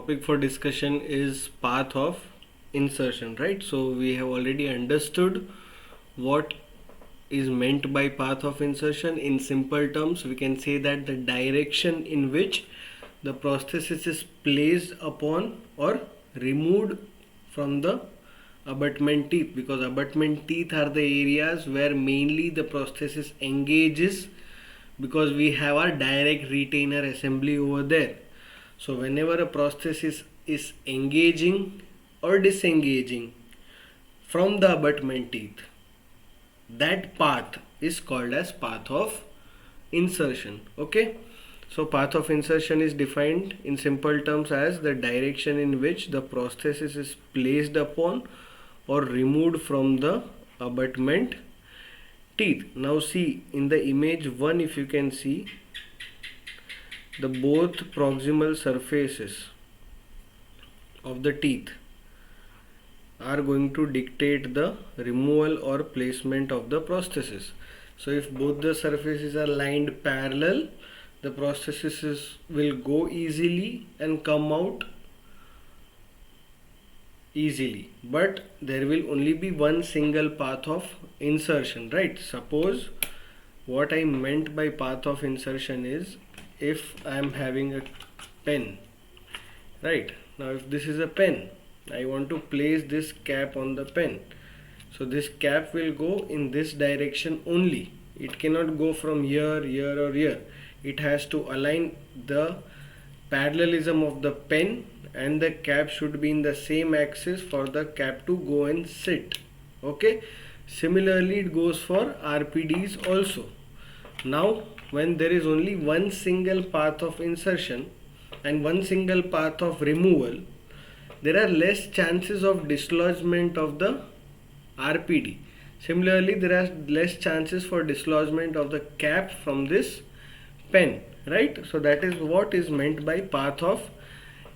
topic for discussion is path of insertion, right? So we have already understood what is meant by path of insertion. In simple terms, we can say that the direction in which the prosthesis is placed upon or removed from the abutment teeth, because abutment teeth are the areas where mainly the prosthesis engages, because we have our direct retainer assembly over there. So whenever a prosthesis is engaging or disengaging from the abutment teeth, that path is called as path of insertion. Okay, so path of insertion is defined in simple terms as the direction in which the prosthesis is placed upon or removed from the abutment teeth. Now see in the image 1, if you can see, the both proximal surfaces of the teeth are going to dictate the removal or placement of the prosthesis. So if both the surfaces are lined parallel, the prosthesis will go easily and come out easily, but there will only be one single path of insertion, right? Suppose what I meant by path of insertion is, if I am having a pen, right? Now if this is a pen, I want to place this cap on the pen. So this cap will go in this direction only. It cannot go from here, here or here. It has to align the parallelism of the pen, and the cap should be in the same axis for the cap to go and sit. Okay. Similarly, it goes for RPDs also. Now when there is only one single path of insertion and one single path of removal, there are less chances of dislodgement of the RPD. Similarly, there are less chances for dislodgement of the cap from this pen, right? So that is what is meant by path of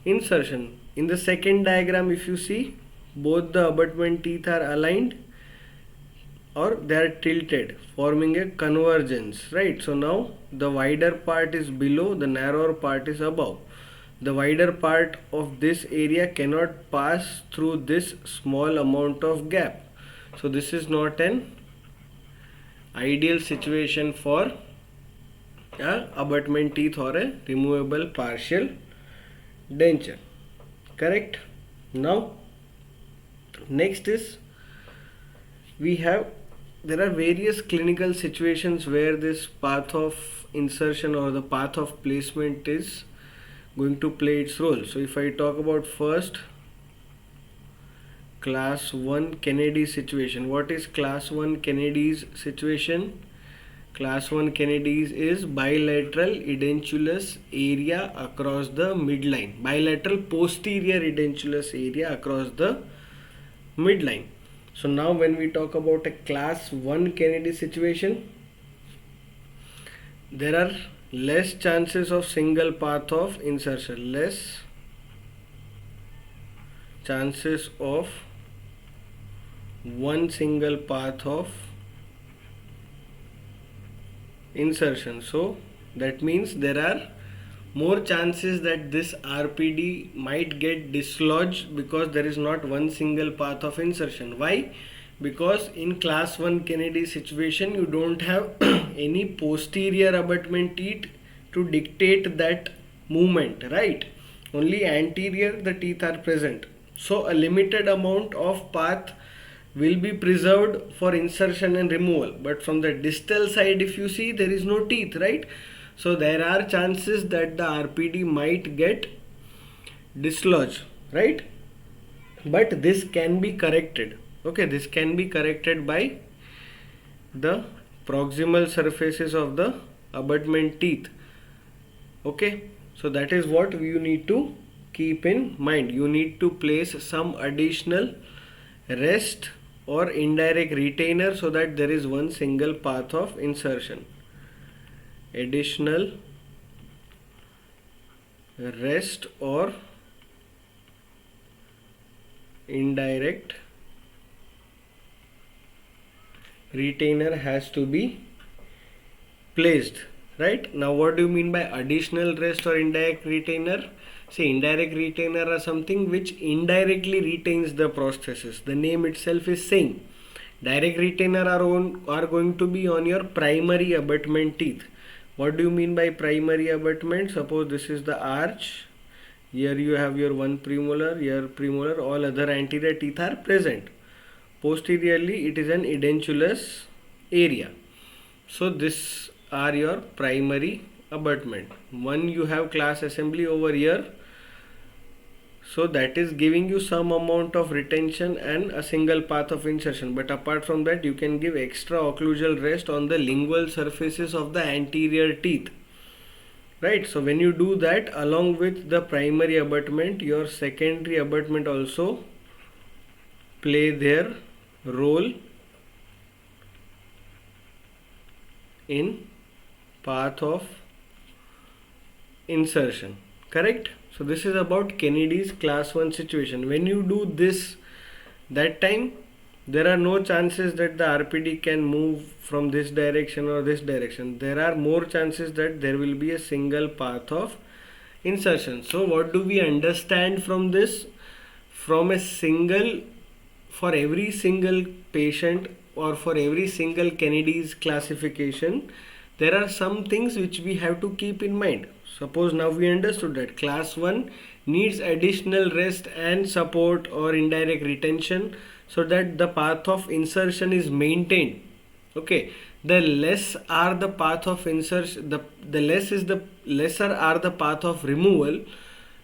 insertion. In the second diagram, if you see, both the abutment teeth are aligned or they are tilted, forming a convergence, right? So now the wider part is below, the narrower part is above. The wider part of this area cannot pass through this small amount of gap. So this is not an ideal situation for a abutment teeth or a removable partial denture. Correct? Now next is, there are various clinical situations where this path of insertion or the path of placement is going to play its role. So if I talk about first, class 1 Kennedy situation. What is class 1 Kennedy's situation? Class 1 Kennedy's is bilateral edentulous area across the midline, bilateral posterior edentulous area across the midline. So now when we talk about a class 1 Kennedy situation, there are less chances of single path of insertion, less chances of one single path of insertion. So that means there are more chances that this RPD might get dislodged because there is not one single path of insertion. Why? Because in class 1 Kennedy situation, you don't have any posterior abutment teeth to dictate that movement, right? Only anterior the teeth are present. So a limited amount of path will be preserved for insertion and removal, but from the distal side, if you see, there is no teeth, right? So there are chances that the RPD might get dislodged, right? But this can be corrected. Okay, this can be corrected by the proximal surfaces of the abutment teeth. Okay, so that is what you need to keep in mind. You need to place some additional rest or indirect retainer so that there is one single path of insertion. Additional rest or indirect retainer has to be placed, right? Now what do you mean by additional rest or indirect retainer? Say indirect retainer are something which indirectly retains the prosthesis. The name itself is saying. Direct retainer are going to be on your primary abutment teeth. What do you mean by primary abutment? Suppose this is the arch. Here you have your one premolar, here premolar, all other anterior teeth are present. Posteriorly it is an edentulous area. So this are your primary abutment. One you have class assembly over here. So that is giving you some amount of retention and a single path of insertion. But apart from that, you can give extra occlusal rest on the lingual surfaces of the anterior teeth. Right. So when you do that along with the primary abutment, your secondary abutment also play their role in path of insertion. Correct? So this is about Kennedy's class 1 situation. When you do this, that time there are no chances that the RPD can move from this direction or this direction. There are more chances that there will be a single path of insertion. So what do we understand from this? From a single, for every single patient or for every single Kennedy's classification, there are some things which we have to keep in mind. Suppose now we understood that class 1 needs additional rest and support or indirect retention so that the path of insertion is maintained. Okay, the less are the path of insertion, the lesser are the path of removal,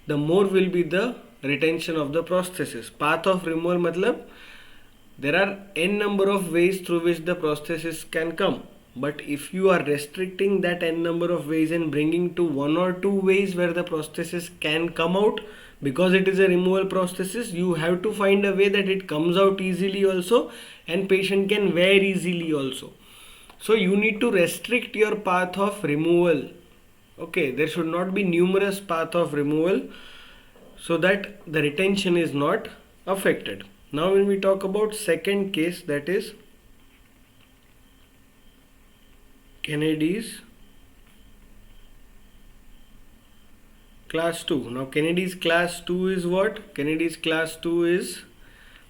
the more will be the retention of the prosthesis. Path of removal matlab there are n number of ways through which the prosthesis can come. But if you are restricting that n number of ways and bringing to one or two ways where the prosthesis can come out, because it is a removal prosthesis, you have to find a way that it comes out easily also and patient can wear easily also. So you need to restrict your path of removal. Okay, there should not be numerous path of removal so that the retention is not affected. Now when we talk about second case, that is Kennedy's class 2. Now Kennedy's class 2 is what? Kennedy's class 2 is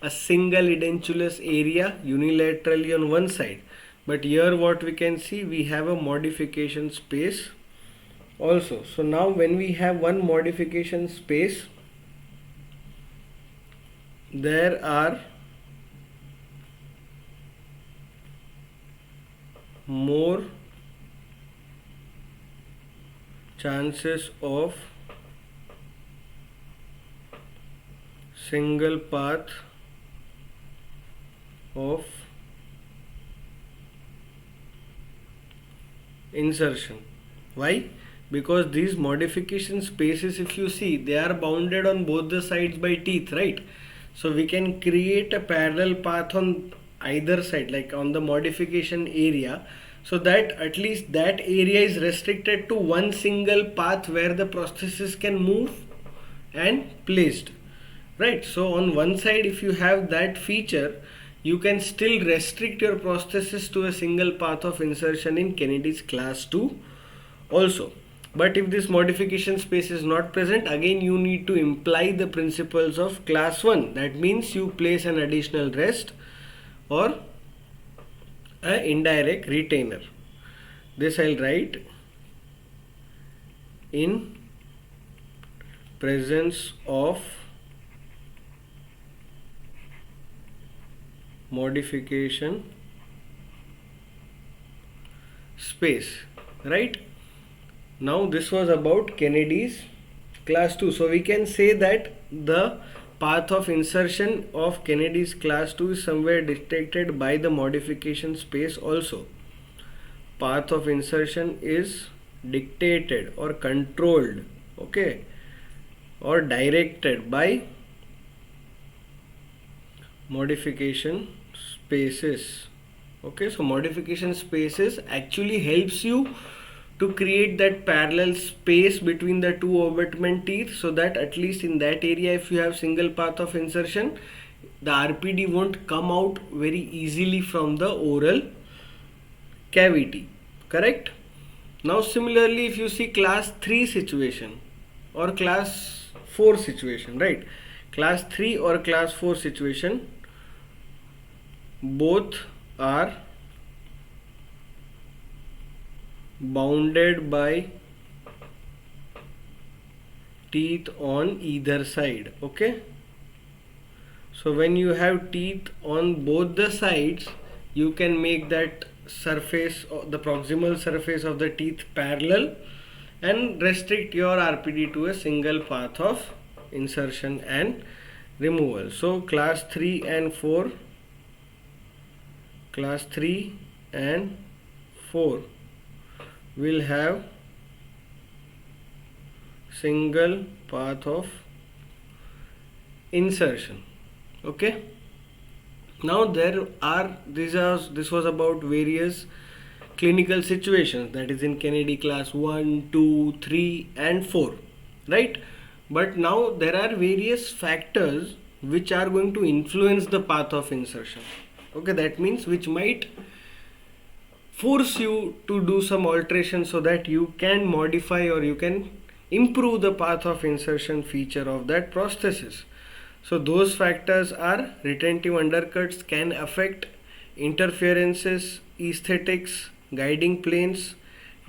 a single edentulous area unilaterally on one side. But here what we can see, we have a modification space also. So now when we have one modification space, there are more chances of single path of insertion. Why? Because these modification spaces, if you see, they are bounded on both the sides by teeth, right? So we can create a parallel path on either side, like on the modification area, so that at least that area is restricted to one single path where the prosthesis can move and placed, right? So on one side, if you have that feature, you can still restrict your prosthesis to a single path of insertion in Kennedy's class 2 also. But if this modification space is not present, again you need to imply the principles of class 1. That means you place an additional rest or an indirect retainer. This I'll write in presence of modification space, right? Now this was about Kennedy's class 2. So we can say that the path of insertion of Kennedy's class 2 is somewhere dictated by the modification space also. Path of insertion is dictated or controlled, okay, or directed by modification spaces. Okay, so modification spaces actually helps you to create that parallel space between the two abutment teeth, so that at least in that area, if you have single path of insertion, the RPD won't come out very easily from the oral cavity. Correct? Now similarly, if you see class 3 situation or class 4 situation, right? Class 3 or class 4 situation, both are bounded by teeth on either side. Okay, so when you have teeth on both the sides, you can make that surface, the proximal surface of the teeth parallel, and restrict your RPD to a single path of insertion and removal. So class 3 and 4, class 3 and 4 will have single path of insertion. Okay, now this was about various clinical situations, that is in Kennedy class 1, 2, 3 and 4, right? But now there are various factors which are going to influence the path of insertion. Okay, that means which might force you to do some alteration so that you can modify or you can improve the path of insertion feature of that prosthesis. So those factors are: retentive undercuts can affect interferences, aesthetics, guiding planes,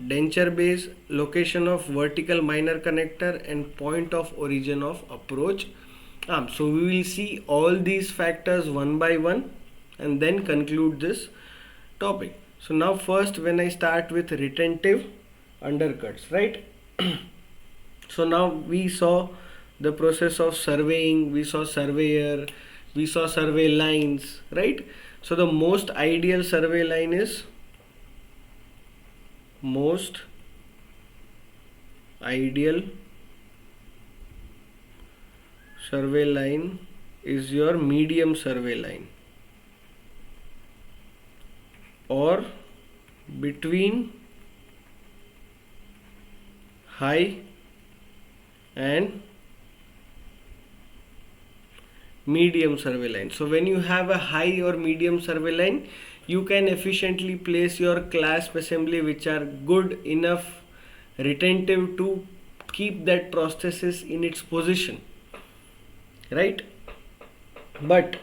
denture base, location of vertical minor connector and point of origin of approach arm. So we will see all these factors one by one and then conclude this topic. So now first, when I start with retentive undercuts, right? So now we saw the process of surveying, we saw surveyor, we saw survey lines, right? So the most ideal survey line is your medium survey line, or between high and medium survey line. So when you have a high or medium survey line, you can efficiently place your clasp assembly which are good enough retentive to keep that prosthesis in its position, right? But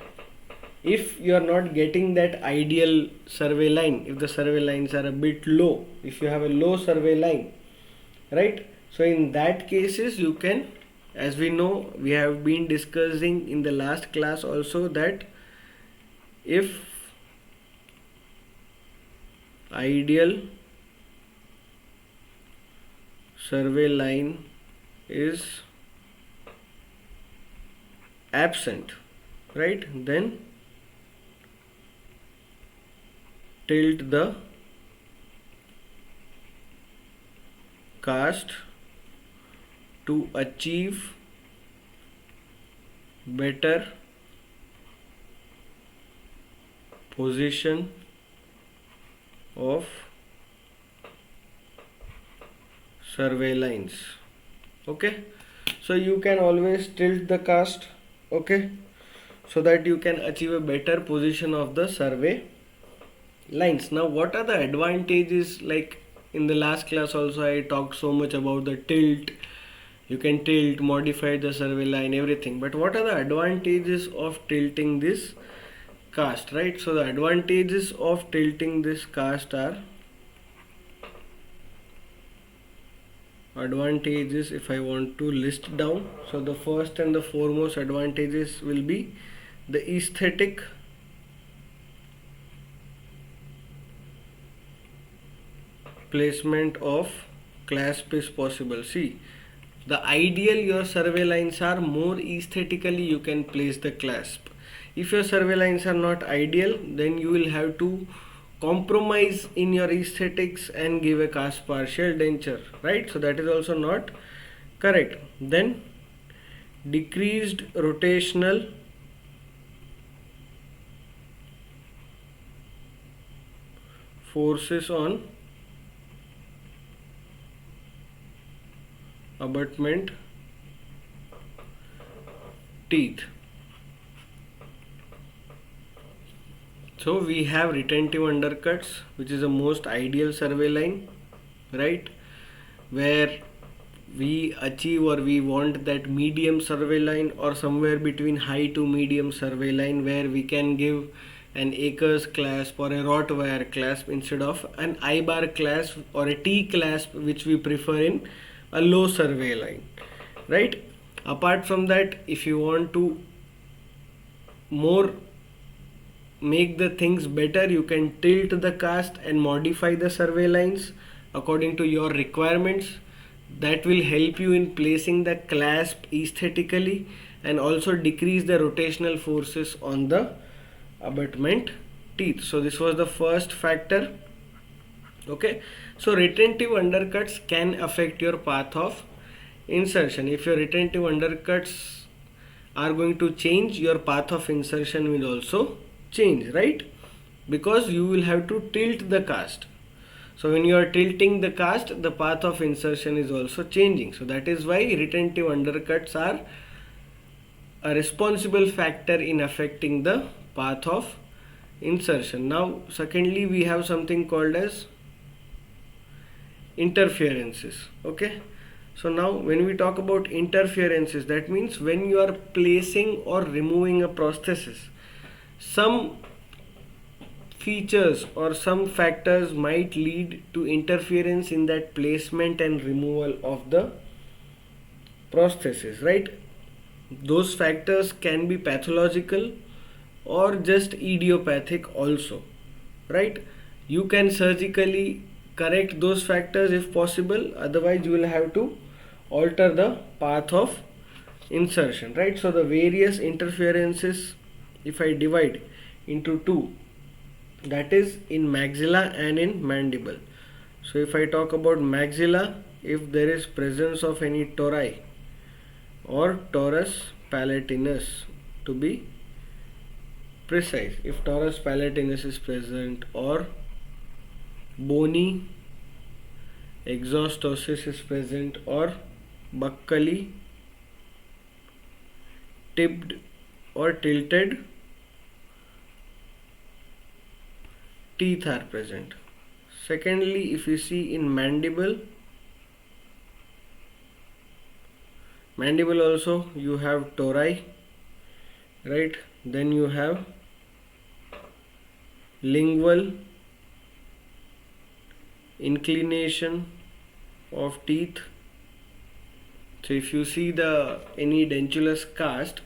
if you are not getting that ideal survey line, if the survey lines are a bit low, if you have a low survey line, right? So in that cases you can, as we know, we have been discussing in the last class also, that if ideal survey line is absent, right, then tilt the cast to achieve better position of survey lines. Okay, so you can always tilt the cast, okay, so that you can achieve a better position of the survey lines. Now what are the advantages? Like in the last class also I talked so much about the tilt. You can tilt, modify the survey line, everything. But what are the advantages of tilting this cast, right? So the advantages of tilting this cast are, advantages, if I want to list down, so the first and the foremost advantages will be the aesthetic placement of clasp is possible. See, the ideal your survey lines are, more aesthetically you can place the clasp. If your survey lines are not ideal, then you will have to compromise in your aesthetics and give a cast partial denture, right? So that is also not correct. Then decreased rotational forces on abutment teeth. So we have retentive undercuts, which is the most ideal survey line, right, where we achieve or we want that medium survey line or somewhere between high to medium survey line, where we can give an acres clasp or a wrought wire clasp instead of an I-bar clasp or a T clasp, which we prefer in a low survey line, right? Apart from that, if you want to more make the things better, you can tilt the cast and modify the survey lines according to your requirements. That will help you in placing the clasp aesthetically and also decrease the rotational forces on the abutment teeth. So this was the first factor. Okay, so retentive undercuts can affect your path of insertion. If your retentive undercuts are going to change, your path of insertion will also change, right? Because you will have to tilt the cast. So when you are tilting the cast, the path of insertion is also changing. So that is why retentive undercuts are a responsible factor in affecting the path of insertion. Now secondly, we have something called as interferences. Okay, so now when we talk about interferences, that means when you are placing or removing a prosthesis, some features or some factors might lead to interference in that placement and removal of the prosthesis, right? Those factors can be pathological or just idiopathic also, right? You can surgically correct those factors if possible, otherwise you will have to alter the path of insertion, right? So the various interferences, if I divide into two, that is in maxilla and in mandible. So if I talk about maxilla, if there is presence of any tori or torus palatinus, to be precise, if torus palatinus is present or bony exostosis is present or buccally tipped or tilted teeth are present. Secondly, if you see in mandible also you have tori, right? Then you have lingual inclination of teeth. So if you see any dentulous cast,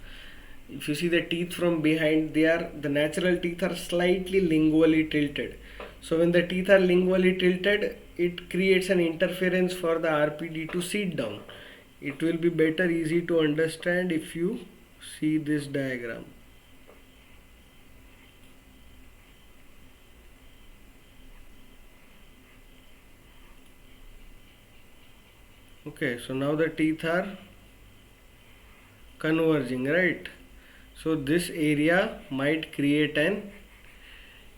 if you see the teeth from behind, the natural teeth are slightly lingually tilted. So when the teeth are lingually tilted, it creates an interference for the RPD to sit down. It will be better easy to understand if you see this diagram. Okay, so now the teeth are converging, right? So this area might create an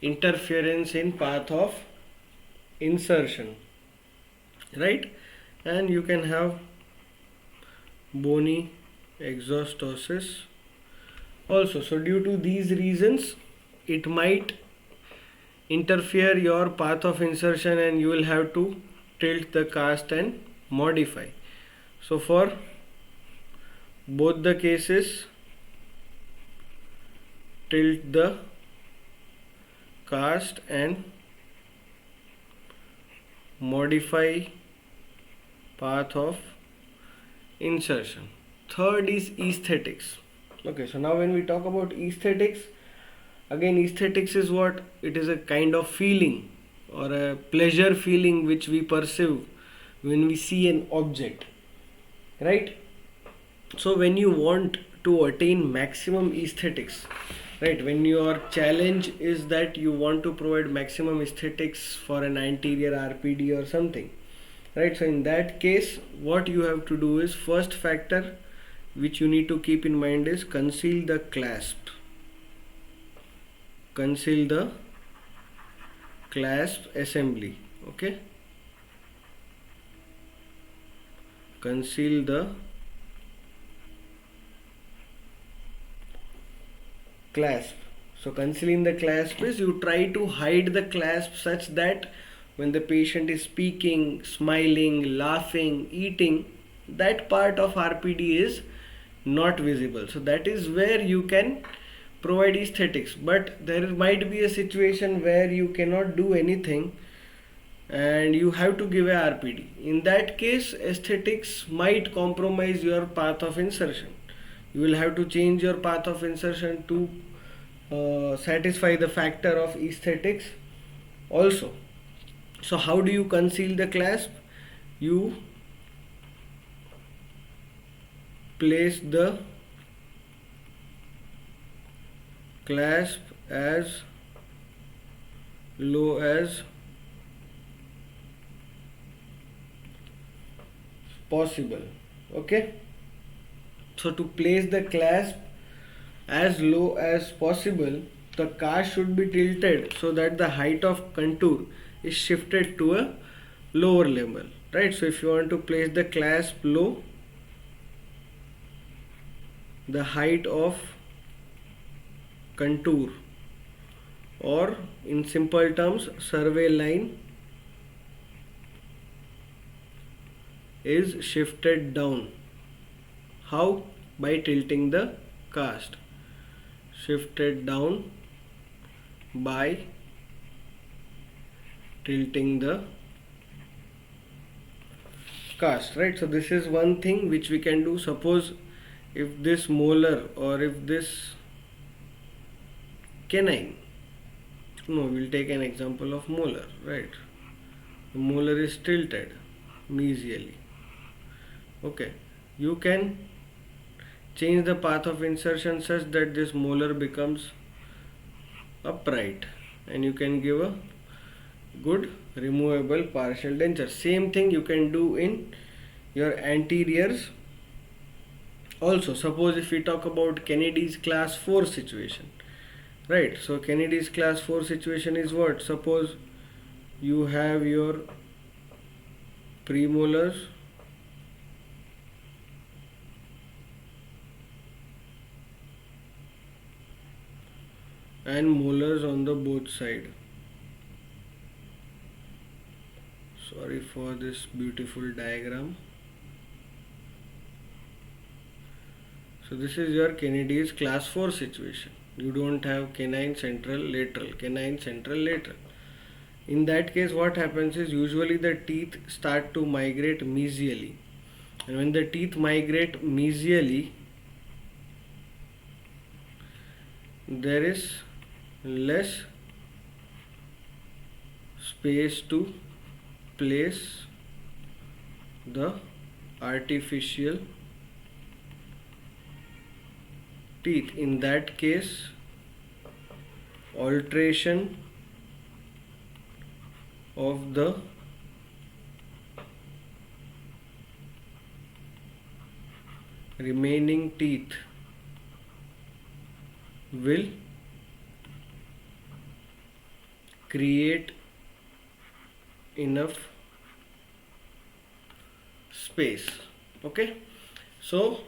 interference in path of insertion, right? And you can have bony exostosis also. So due to these reasons, it might interfere your path of insertion and you will have to tilt the cast and modify. So for both the cases, tilt the cast and modify path of insertion. Third is aesthetics. Okay, so now when we talk about aesthetics, again aesthetics is what? It is a kind of feeling or a pleasure feeling which we perceive when we see an object, right? So when you want to attain maximum aesthetics, right, when your challenge is that you want to provide maximum aesthetics for an anterior RPD or something, right? So in that case, what you have to do is, first factor which you need to keep in mind is conceal the clasp. Conceal the clasp assembly. Okay, conceal the clasp. So concealing the clasp is you try to hide the clasp such that when the patient is speaking, smiling, laughing, eating, that part of RPD is not visible. So that is where you can provide aesthetics, but there might be a situation where you cannot do anything and you have to give a RPD. In that case, aesthetics might compromise your path of insertion. You will have to change your path of insertion to satisfy the factor of aesthetics also. So how do you conceal the clasp? You place the clasp as low as possible. Okay, so to place the clasp as low as possible, the cast should be tilted so that the height of contour is shifted to a lower level, right? So if you want to place the clasp low, the height of contour, or in simple terms, survey line, is shifted down. How? By tilting the cast. Shifted down by tilting the cast, right? So this is one thing which we can do. Suppose if this molar, or if this canine, no, we'll take an example of molar, right? The molar is tilted mesially. Okay, you can change the path of insertion such that this molar becomes upright, and you can give a good removable partial denture. Same thing you can do in your anteriors also. Suppose if we talk about Kennedy's class 4 situation, right? So Kennedy's class 4 situation is what? Suppose you have your premolars and molars on the both side. Sorry for this beautiful diagram. So this is your Kennedy's class 4 situation. You don't have canine central lateral, canine central lateral. In that case, what happens is usually the teeth start to migrate mesially, and when the teeth migrate mesially, there is less space to place the artificial teeth. In that case, alteration of the remaining teeth will create enough space. Okay, so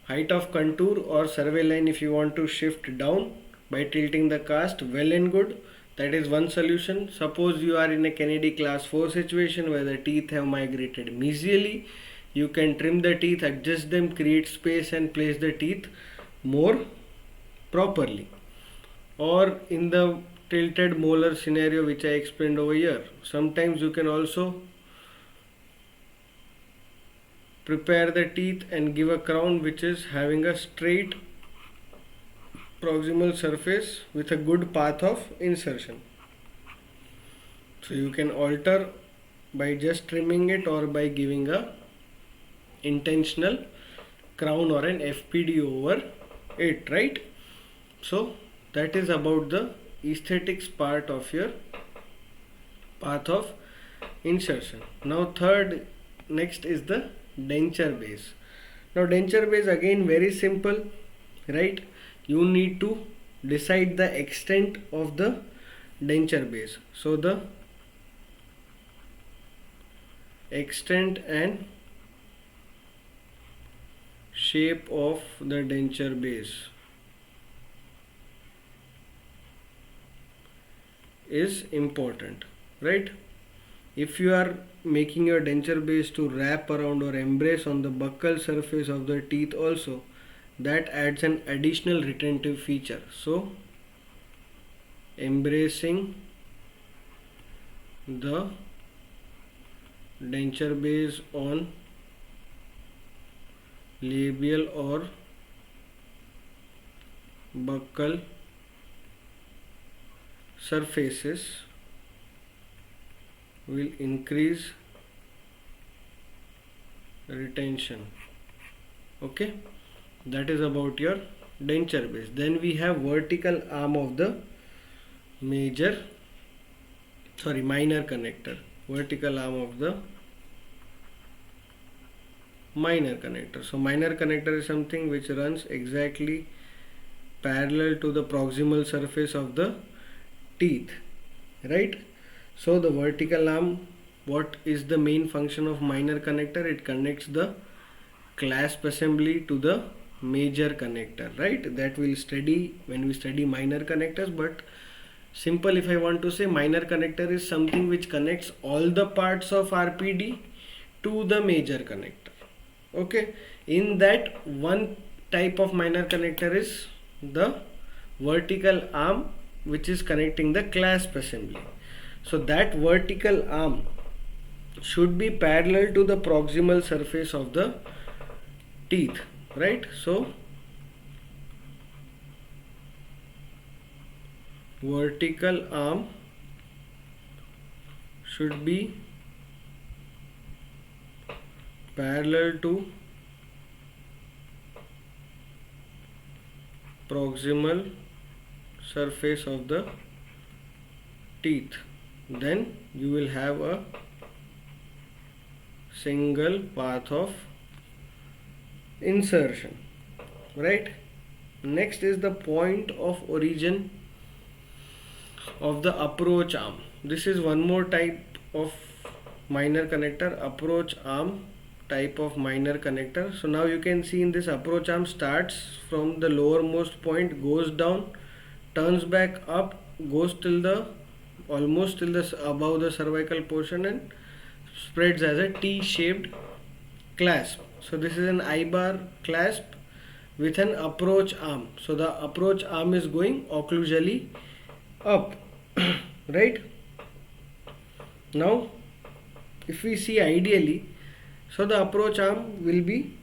height of contour or survey line, if you want to shift down by tilting the cast, well and good. That is one solution. Suppose you are in a Kennedy class 4 situation where the teeth have migrated mesially, you can trim the teeth, adjust them, create space and place the teeth more properly. Or in the tilted molar scenario which I explained over here, sometimes you can also prepare the teeth and give a crown which is having a straight proximal surface with a good path of insertion. So you can alter by just trimming it or by giving a intentional crown or an FPD over it, right? So that is about the aesthetics part of your path of insertion. Now next is the denture base. Now denture base, again very simple, right? You need to decide the extent of the denture base. So the extent and shape of the denture base is important, right? if you are making your denture base to wrap around or embrace on the buccal surface of the teeth also, that adds an additional retentive feature. So embracing the denture base on labial or buccal surfaces will increase retention. Okay, that is about your denture base. Then we have vertical arm of the minor connector. Vertical arm of the minor connector. So minor connector is something which runs exactly parallel to the proximal surface of the teeth, right? So the vertical arm, what is the main function of minor connector? It connects the clasp assembly to the major connector, right? That we'll study when we study minor connectors, but simple, if I want to say, minor connector is something which connects all the parts of RPD to the major connector. Okay, in that, one type of minor connector is the vertical arm, which is connecting the clasp assembly. So that vertical arm should be parallel to the proximal surface of the teeth, right? So vertical arm should be parallel to proximal surface of the teeth. Then you will have a single path of insertion, right? Next is the point of origin of the approach arm. This is one more type of minor connector, approach arm type of minor connector. So now you can see in this approach arm starts from the lowermost point, goes down, turns back up, goes till the almost till the above the cervical portion and spreads as a T-shaped clasp. So this is an I-bar clasp with an approach arm. So the approach arm is going occlusally up, right? Now if we see ideally, so the approach arm will be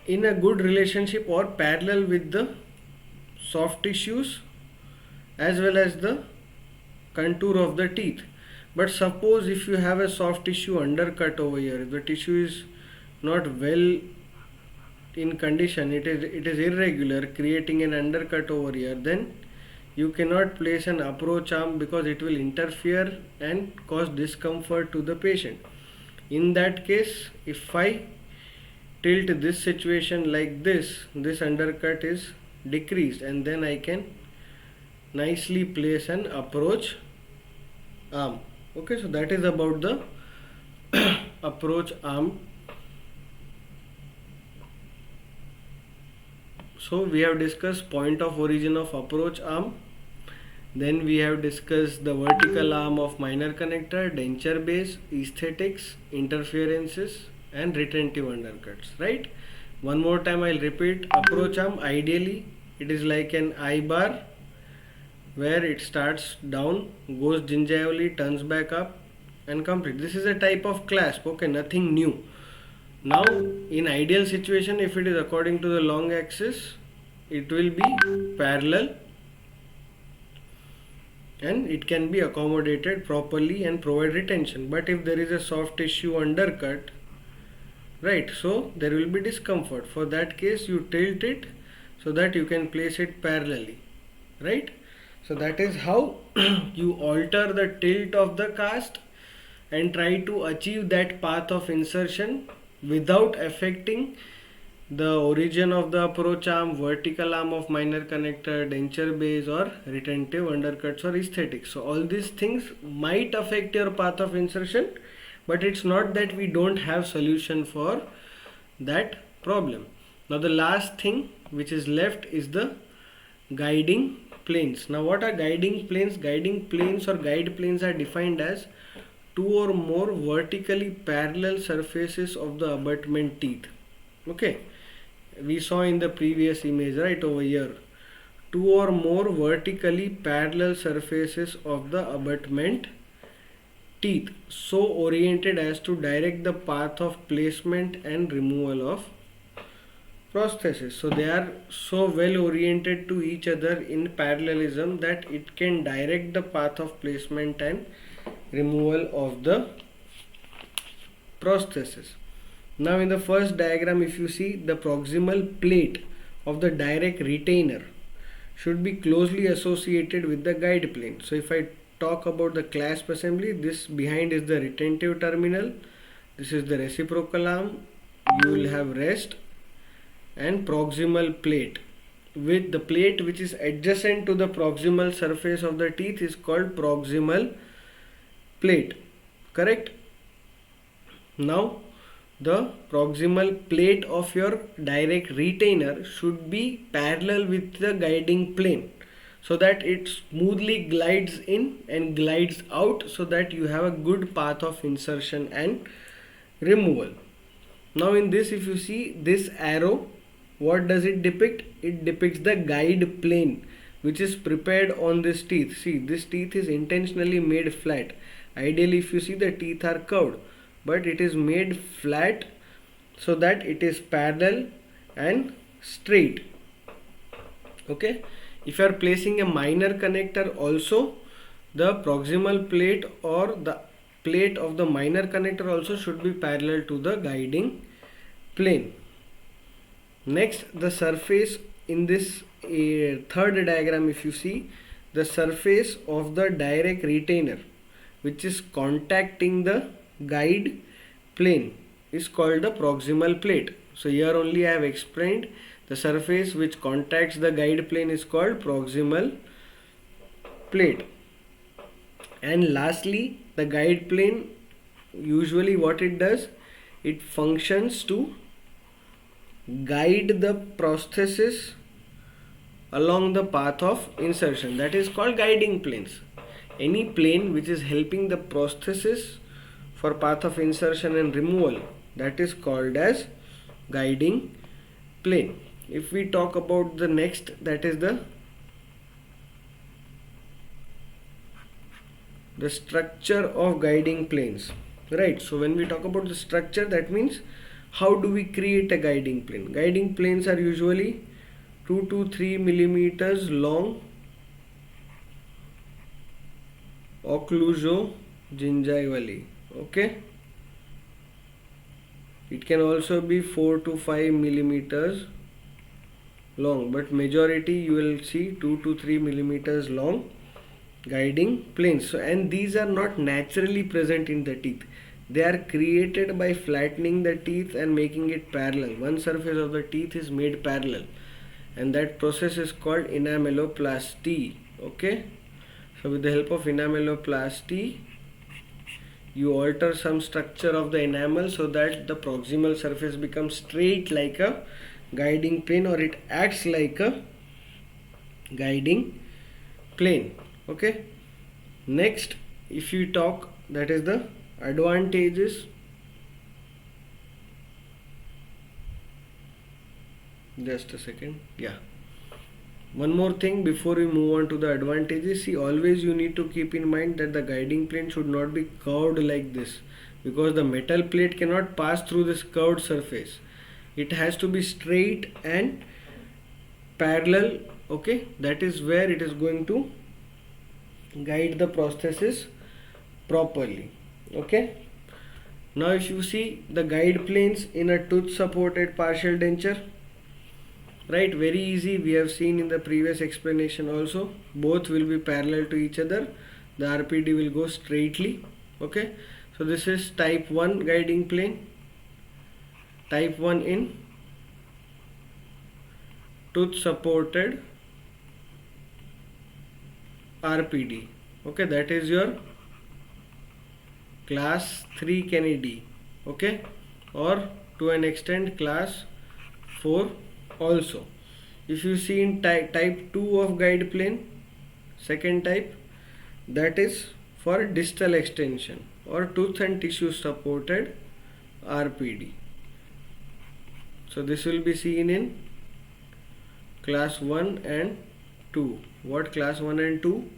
in a good relationship or parallel with the soft tissues as well as the contour of the teeth. But suppose if you have a soft tissue undercut over here, if the tissue is not well in condition, it is irregular, creating an undercut over here, then you cannot place an approach arm because it will interfere and cause discomfort to the patient. In that case, if I tilt this situation like this undercut is decreased and then I can nicely place an approach arm. Okay, so that is about the approach arm. So we have discussed point of origin of approach arm, then we have discussed the vertical arm of minor connector, denture base, aesthetics, interferences and retentive undercuts, right? One more time I'll repeat. Approach arm, ideally it is like an I-bar where it starts down, goes gingivally, turns back up and complete. This is a type of clasp, okay, nothing new. Now in ideal situation, if it is according to the long axis, it will be parallel and it can be accommodated properly and provide retention. But if there is a soft tissue undercut, right, so there will be discomfort. For that case you tilt it so that you can place it parallelly, right? So that is how you alter the tilt of the cast and try to achieve that path of insertion without affecting the origin of the approach arm, vertical arm of minor connector, denture base or retentive undercuts or aesthetics. So all these things might affect your path of insertion, but it's not that we don't have solution for that problem. Now the last thing which is left is the guiding planes. Now what are guiding planes? Guiding planes or guide planes are defined as two or more vertically parallel surfaces of the abutment teeth. Okay, we saw in the previous image right over here, two or more vertically parallel surfaces of the abutment teeth so oriented as to direct the path of placement and removal of prosthesis. So they are so well oriented to each other in parallelism that it can direct the path of placement and removal of the prosthesis. Now in the first diagram, if you see, the proximal plate of the direct retainer should be closely associated with the guide plane. So if I talk about the clasp assembly, this behind is the retentive terminal, this is the reciprocal arm, you will have rest and proximal plate. With the plate which is adjacent to the proximal surface of the teeth is called proximal plate, correct? Now the proximal plate of your direct retainer should be parallel with the guiding plane so that it smoothly glides in and glides out, so that you have a good path of insertion and removal. Now in this, if you see this arrow, what does it depict? It depicts the guide plane which is prepared on this teeth. See, this teeth is intentionally made flat. Ideally, if you see, the teeth are curved, but it is made flat so that it is parallel and straight. Okay, if you are placing a minor connector also, the proximal plate or the plate of the minor connector also should be parallel to the guiding plane. Next, the surface in this third diagram, if you see, the surface of the direct retainer which is contacting the guide plane is called the proximal plate. So here only I have explained the surface which contacts the guide plane is called proximal plate. And lastly, the guide plane, usually what it does, it functions to guide the prosthesis along the path of insertion. That is called guiding planes. Any plane which is helping the prosthesis for path of insertion and removal, that is called as guiding plane. If we talk about the next, that is the structure of guiding planes, right? So when we talk about the structure, that means how do we create a guiding plane? Guiding planes are usually 2 to 3 millimeters long, occluso-gingivally. Okay, it can also be 4 to 5 millimeters long, but majority you will see 2 to 3 millimeters long guiding planes. So, and these are not naturally present in the teeth. They are created by flattening the teeth and making it parallel. One surface of the teeth is made parallel, and that process is called enameloplasty. Okay, so with the help of enameloplasty, you alter some structure of the enamel so that the proximal surface becomes straight like a guiding plane, or it acts like a guiding plane. Okay, next, if you talk, that is the advantages. Just a second. Yeah, one more thing before we move on to the advantages. See, always you need to keep in mind that the guiding plane should not be curved like this, because the metal plate cannot pass through this curved surface. It has to be straight and parallel. Okay, that is where it is going to guide the prosthesis properly. Okay, now if you see the guide planes in a tooth supported partial denture, right, very easy, we have seen in the previous explanation also, both will be parallel to each other, the RPD will go straightly. Okay, so this is type 1 guiding plane, type 1 in tooth supported RPD. Okay, that is your class 3 Kennedy. Okay, or to an extent class 4 also. If you see in type 2 of guide plane, Second type, that is for distal extension or tooth and tissue supported RPD. So this will be seen in class 1 and 2. What class 1 and 2?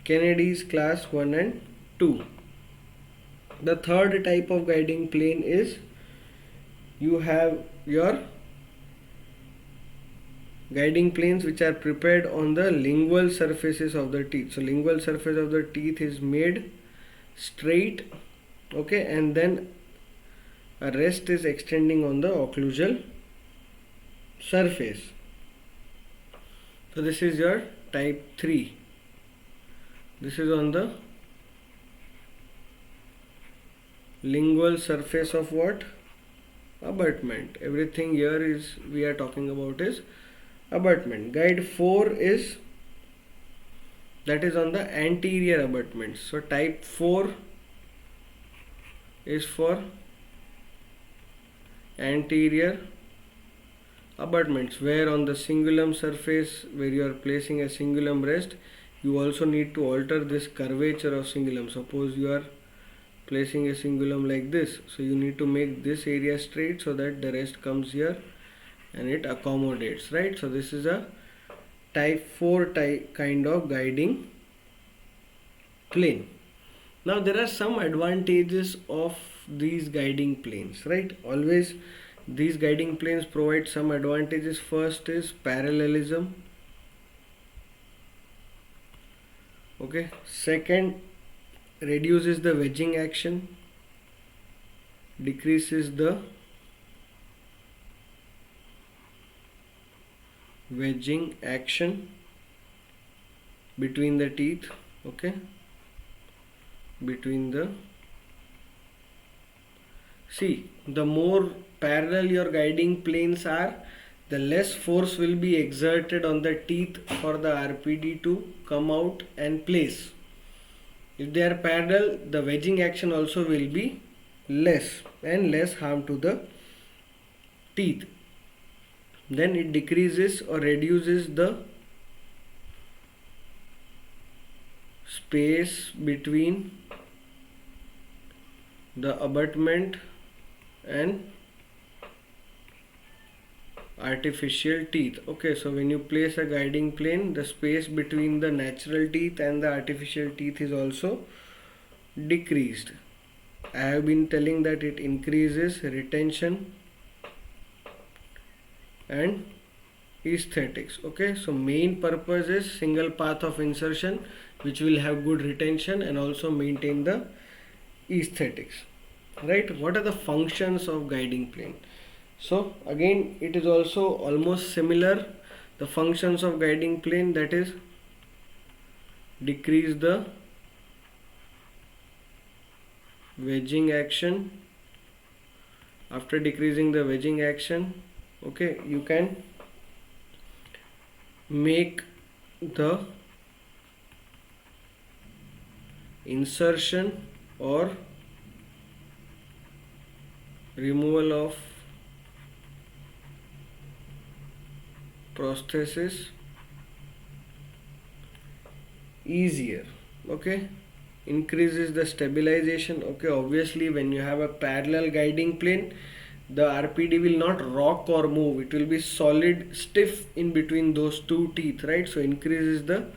Kennedy's class 1 and 2. The third type of guiding plane is you have your guiding planes which are prepared on the lingual surfaces of the teeth. So lingual surface of the teeth is made straight, okay, and then a rest is extending on the occlusal surface. So this is your type 3. This is on the lingual surface of what? Abutment. Everything here is we are talking about is abutment. Guide 4 is that is on the anterior abutments. So type 4 is for anterior abutments, where on the cingulum surface where you are placing a cingulum rest, you also need to alter this curvature of cingulum. Suppose you are placing a cingulum like this, so you need to make this area straight so that the rest comes here and it accommodates, right? So this is a type 4 kind of guiding plane. Now there are some advantages of these guiding planes, right? Always these guiding planes provide some advantages. First is parallelism, okay. Second, reduces the wedging action, decreases the wedging action between the teeth, okay, between the, see, the more parallel your guiding planes are, the less force will be exerted on the teeth for the RPD to come out and place. If they are parallel, the wedging action also will be less and less harm to the teeth. Then it decreases or reduces the space between the abutment and artificial teeth. Okay, so when you place a guiding plane, the space between the natural teeth and the artificial teeth is also decreased. I have been telling that it increases retention and aesthetics. Okay, so main purpose is single path of insertion, which will have good retention and also maintain the aesthetics, right? What are the functions of guiding plane? So again, it is also almost similar. The functions of guiding plane, that is decrease the wedging action. After decreasing the wedging action, okay, you can make the insertion or removal of prosthesis easier, okay. Increases the stabilization, okay. Obviously when you have a parallel guiding plane, the RPD will not rock or move, it will be solid, stiff in between those two teeth, right? So increases the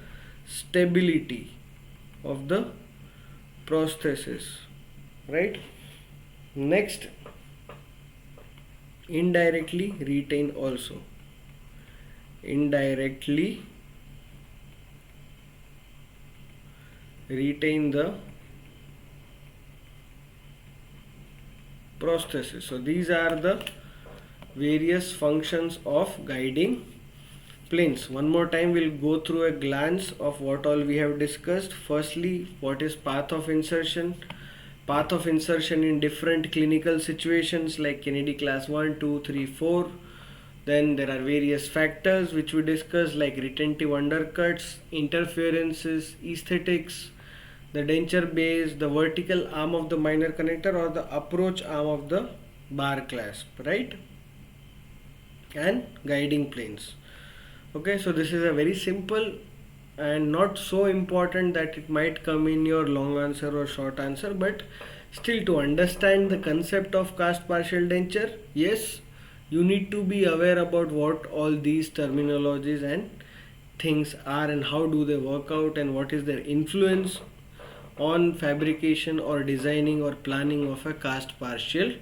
stability of the prosthesis, right? Next, indirectly retain also. Indirectly retain the prosthesis. So these are the various functions of guiding planes. One more time we'll go through a glance of what all we have discussed. Firstly, what is path of insertion? Path of insertion in different clinical situations like Kennedy class 1, 2, 3, 4. Then there are various factors which we discussed like retentive undercuts, interferences, aesthetics, the denture base, the vertical arm of the minor connector or the approach arm of the bar clasp, right? And guiding planes. Okay, so this is a very simple and not so important that it might come in your long answer or short answer, but still, to understand the concept of cast partial denture, yes, you need to be aware about what all these terminologies and things are and how do they work out and what is their influence on fabrication or designing or planning of a cast partial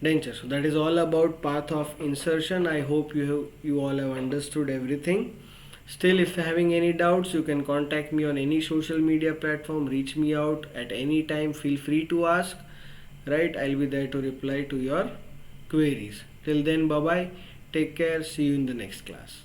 denture. So that is all about path of insertion. I hope you all have understood everything. Still, if having any doubts, you can contact me on any social media platform. Reach me out at any time. Feel free to ask. Right, I'll be there to reply to your queries. Till then, bye bye. Take care. See you in the next class.